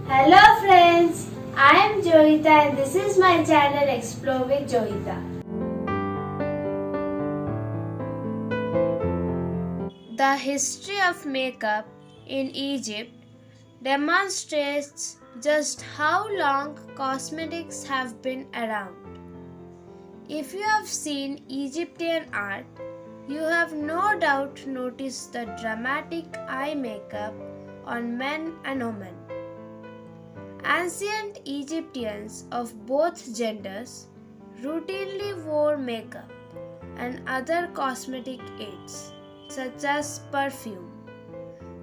Hello friends, I am Joyeeta and this is my channel Explore with Joyeeta. The history of makeup in Egypt demonstrates just how long cosmetics have been around. If you have seen Egyptian art, you have no doubt noticed the dramatic eye makeup on men and women. Ancient Egyptians of both genders routinely wore makeup and other cosmetic aids, such as perfume.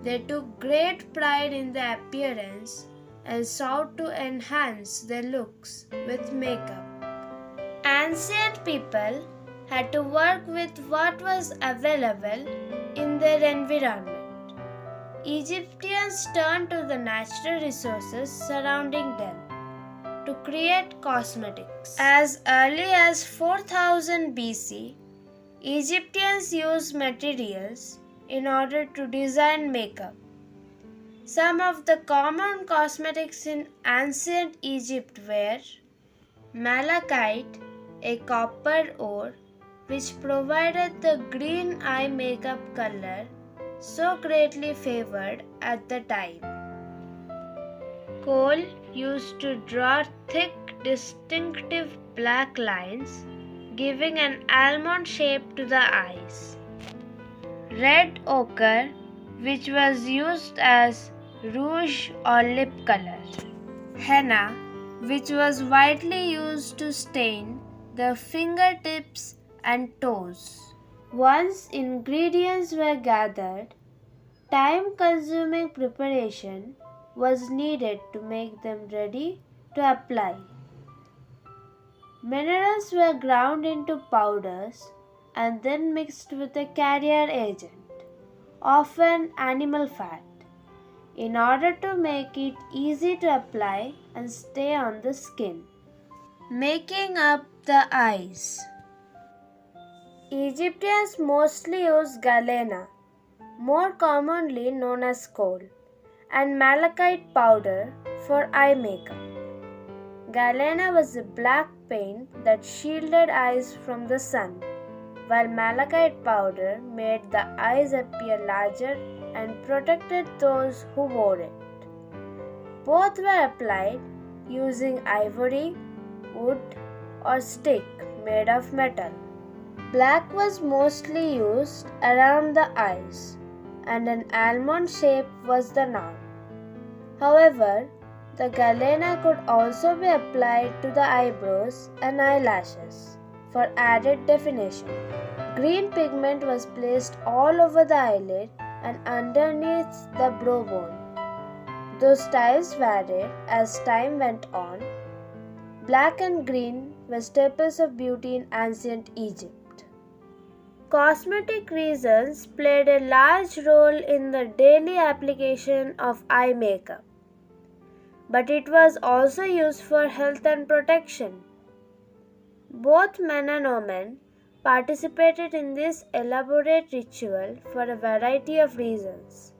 They took great pride in their appearance and sought to enhance their looks with makeup. Ancient people had to work with what was available in their environment. Egyptians turned to the natural resources surrounding them to create cosmetics. As early as 4000 BC, Egyptians used materials in order to design makeup. Some of the common cosmetics in ancient Egypt were malachite, a copper ore which provided the green eye makeup color so greatly favored at the time. Coal used to draw thick, distinctive black lines, giving an almond shape to the eyes. Red ochre, which was used as rouge or lip color. Henna, which was widely used to stain the fingertips and toes. Once ingredients were gathered, time-consuming preparation was needed to make them ready to apply. Minerals were ground into powders and then mixed with a carrier agent, often animal fat, in order to make it easy to apply and stay on the skin. Making up the eyes. Egyptians mostly used galena, more commonly known as coal, and malachite powder for eye makeup. Galena was a black paint that shielded eyes from the sun, while malachite powder made the eyes appear larger and protected those who wore it. Both were applied using ivory, wood, or stick made of metal. Black was mostly used around the eyes, and an almond shape was the norm. However, the galena could also be applied to the eyebrows and eyelashes for added definition. Green pigment was placed all over the eyelid and underneath the brow bone. Though styles varied as time went on, black and green were staples of beauty in ancient Egypt. Cosmetic reasons played a large role in the daily application of eye makeup, but it was also used for health and protection. Both men and women participated in this elaborate ritual for a variety of reasons,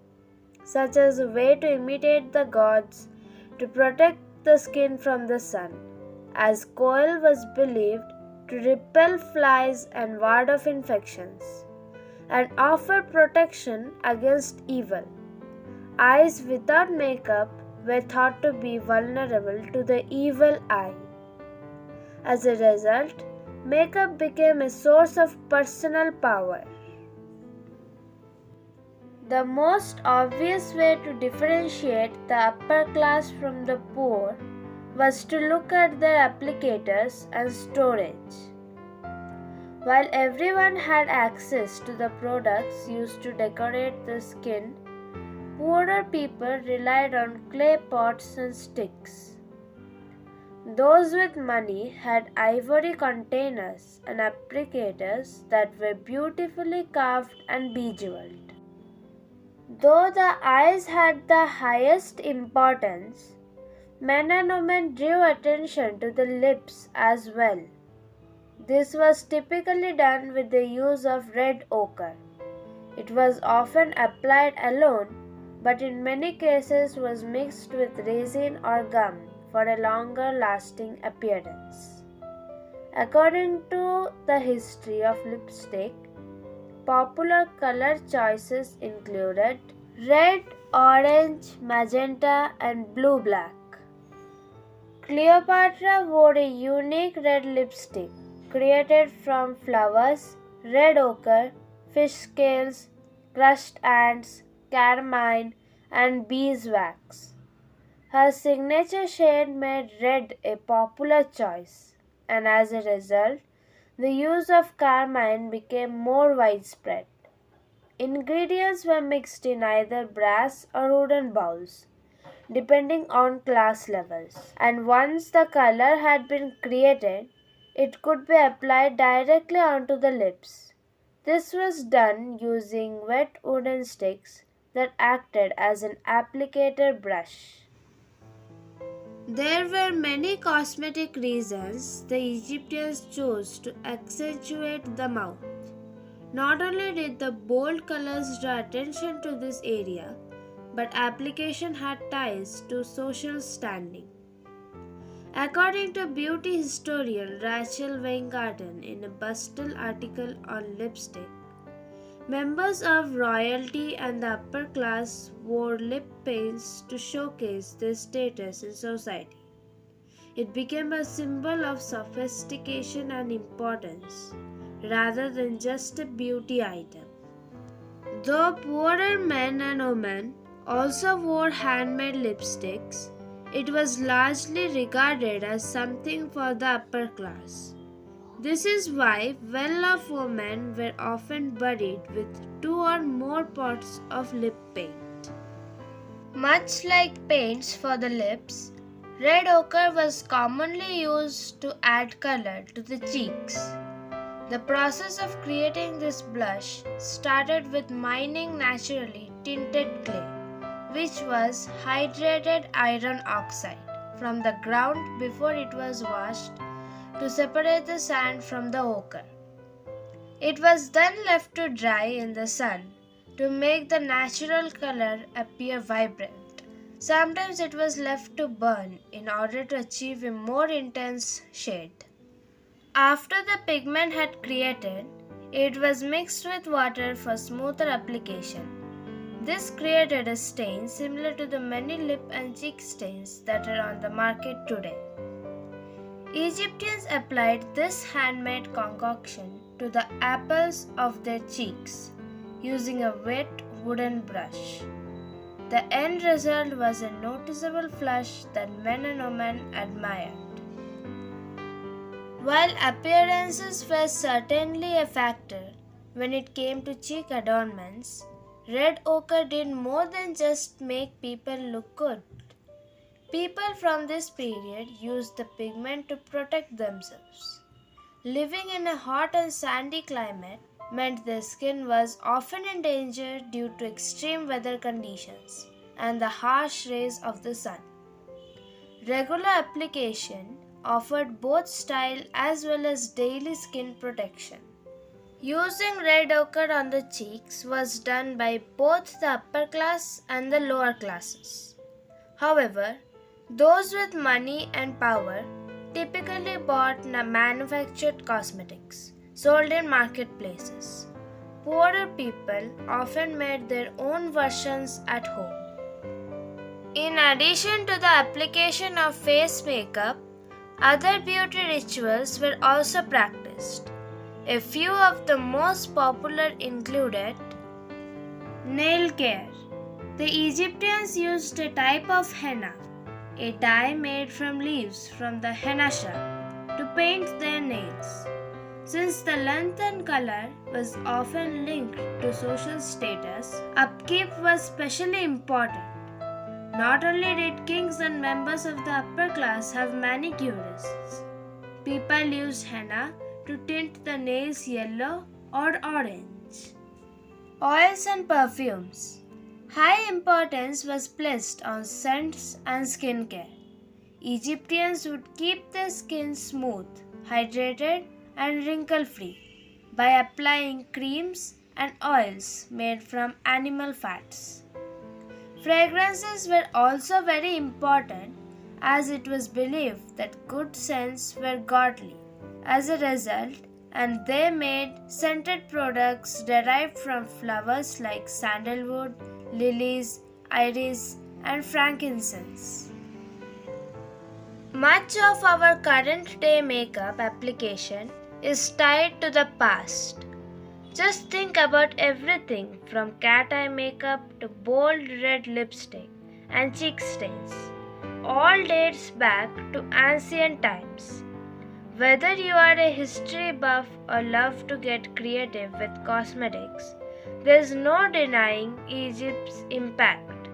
such as a way to imitate the gods, to protect the skin from the sun, as coal was believed to repel flies and ward off infections, and offer protection against evil. Eyes without makeup were thought to be vulnerable to the evil eye. As a result, makeup became a source of personal power. The most obvious way to differentiate the upper class from the poor was to look at their applicators and storage. While everyone had access to the products used to decorate the skin, poorer people relied on clay pots and sticks. Those with money had ivory containers and applicators that were beautifully carved and bejeweled. Though the eyes had the highest importance, men and women drew attention to the lips as well. This was typically done with the use of red ochre. It was often applied alone, but in many cases was mixed with resin or gum for a longer lasting appearance. According to the history of lipstick, popular color choices included red, orange, magenta, and blue-black. Cleopatra wore a unique red lipstick created from flowers, red ochre, fish scales, crushed ants, carmine, and beeswax. Her signature shade made red a popular choice, and as a result, the use of carmine became more widespread. Ingredients were mixed in either brass or wooden bowls, depending on class levels. And once the color had been created, it could be applied directly onto the lips. This was done using wet wooden sticks that acted as an applicator brush. There were many cosmetic reasons the Egyptians chose to accentuate the mouth. Not only did the bold colors draw attention to this area, but application had ties to social standing. According to beauty historian Rachel Weingarten in a Bustle article on lipstick, members of royalty and the upper class wore lip paints to showcase their status in society. It became a symbol of sophistication and importance, rather than just a beauty item. Though poorer men and women also wore handmade lipsticks, it was largely regarded as something for the upper class. This is why well-off women were often buried with 2 or more pots of lip paint. Much like paints for the lips, red ochre was commonly used to add color to the cheeks. The process of creating this blush started with mining naturally tinted clay, which was hydrated iron oxide, from the ground before it was washed to separate the sand from the ochre. It was then left to dry in the sun to make the natural color appear vibrant. Sometimes it was left to burn in order to achieve a more intense shade. After the pigment had created, it was mixed with water for smoother application. This created a stain similar to the many lip and cheek stains that are on the market today. Egyptians applied this handmade concoction to the apples of their cheeks using a wet wooden brush. The end result was a noticeable flush that men and women admired. While appearances were certainly a factor when it came to cheek adornments, red ochre did more than just make people look good. People from this period used the pigment to protect themselves. Living in a hot and sandy climate meant their skin was often in danger due to extreme weather conditions and the harsh rays of the sun. Regular application offered both style as well as daily skin protection. Using red ochre on the cheeks was done by both the upper class and the lower classes. However, those with money and power typically bought manufactured cosmetics sold in marketplaces. Poorer people often made their own versions at home. In addition to the application of face makeup, other beauty rituals were also practiced. A few of the most popular included nail care. The Egyptians used a type of henna, a dye made from leaves from the henna shrub, to paint their nails. Since the length and color was often linked to social status, upkeep was especially important. Not only did kings and members of the upper class have manicurists, people used henna to tint the nails yellow or orange. Oils and perfumes. High importance was placed on scents and skincare. Egyptians would keep their skin smooth, hydrated, and wrinkle-free by applying creams and oils made from animal fats. Fragrances were also very important as it was believed that good scents were godly. As a result, and they made scented products derived from flowers like sandalwood, lilies, iris, and frankincense. Much of our current day makeup application is tied to the past. Just think about everything from cat eye makeup to bold red lipstick and cheek stains. All dates back to ancient times. Whether you are a history buff or love to get creative with cosmetics, there is no denying Egypt's impact.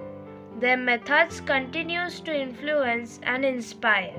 Their methods continues to influence and inspire.